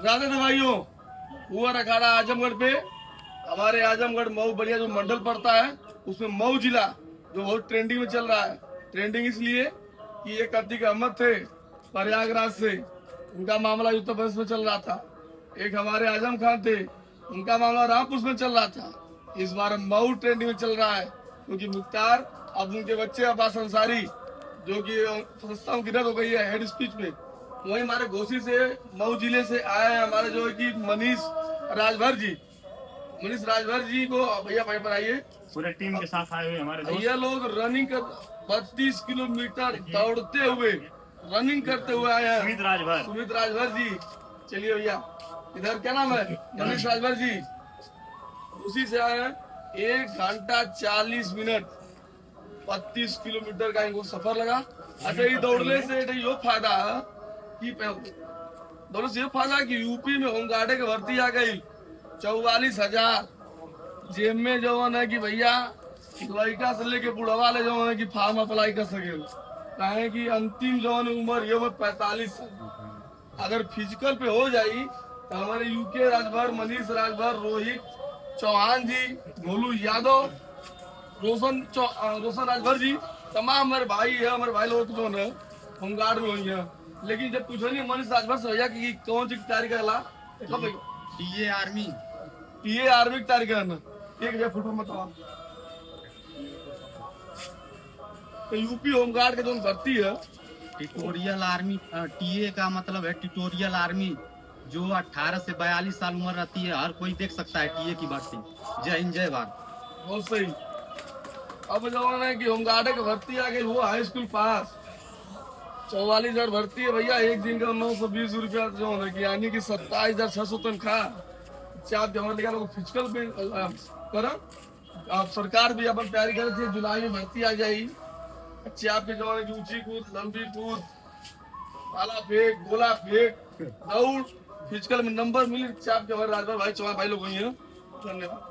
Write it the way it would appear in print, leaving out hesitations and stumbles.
राधे भाइयों, हुआ अखाड़ा आजमगढ़ पे। हमारे आजमगढ़ मऊ बलिया जो मंडल पड़ता है उसमें मऊ जिला जो बहुत ट्रेंडिंग में चल रहा है। ट्रेंडिंग इसलिए कि एक अतीक अहमद थे प्रयागराज से, उनका मामला उत्तर प्रदेश में चल रहा था। एक हमारे आजम खान थे, उनका मामला रामपुर में चल रहा था। इस बार मऊ ट्रेंडिंग में चल रहा है क्योंकि मुख्तार अब उनके बच्चे अब्बास अंसारी जो कि संस्थाओं की रद्द हो गई है हेड स्पीच में, वही हमारे घोसी से मऊ जिले से आए हैं हमारे जो है कि मनीष राजभर जी। मनीष राजभर जी को भैया भाई पर आइए, पूरे टीम के साथ आए हुए हमारे दोस्त। ये लोग रनिंग कर 32 किलोमीटर दौड़ते हुए रनिंग करते हुए आए हैं। सुमित राजभर जी, चलिए भैया इधर क्या नाम है? मनीष राजभर जी उसी से आए हैं। 1 घंटा 40 मिनट 32 किलोमीटर का इनको सफर लगा। अच्छा, ये दौड़ने से यो फायदा है कि दौड़ने से ये फायदा है कि यूपी में होमगार्ड की भर्ती आ गई 44,000। जेब में जो है कि भैया लड़का से लेके बुढ़वा ले जो है कि फार्म अप्लाई कर सके। कहे कि अंतिम जो उम्र ये 45 साल। अगर फिजिकल पे हो जाई तो हमारे यूके राजभर, मनीष राजभर, रोहित चौहान जी, गोलू यादव, रोशन राजभर जी, तमाम हमारे भाई है। हमारे भाई लोग जो है होमगार्ड में हुई है। लेकिन जब पूछो नहीं मनीष राजभर से भैया कि कौन सी तैयारी करेला, टीए आर्मी की तैयारी करना एक जगह फुटबॉल मतलब तो यूपी होमगार्ड के जो भर्ती है ट्यूटोरियल आर्मी। टीए का मतलब है ट्यूटोरियल आर्मी, जो 18 से 42 साल उम्र रहती है। हर कोई देख सकता है टीए की भर्ती। जय हिंद जय भारत। बहुत सही। अब जो है कि होमगार्ड की भर्ती आ गई, वो हाई स्कूल पास 44,000 भर्ती है भैया। एक दिन का 920 रुपया जो है कि यानी कि 27,600 तनख्वाह। चाप जमा निकाल फिजिकल पे करा। आप सरकार भी अपन तैयारी कर रही है, जुलाई में भर्ती आ जाएगी। अच्छे आपके जो है ऊंची कूद, लंबी कूद, भाला फेंक, गोला फेंक, दौड़, फिजिकल में नंबर मिले। चाप जमा राजभर भाई चौहान भाई लोग हुई है। धन्यवाद।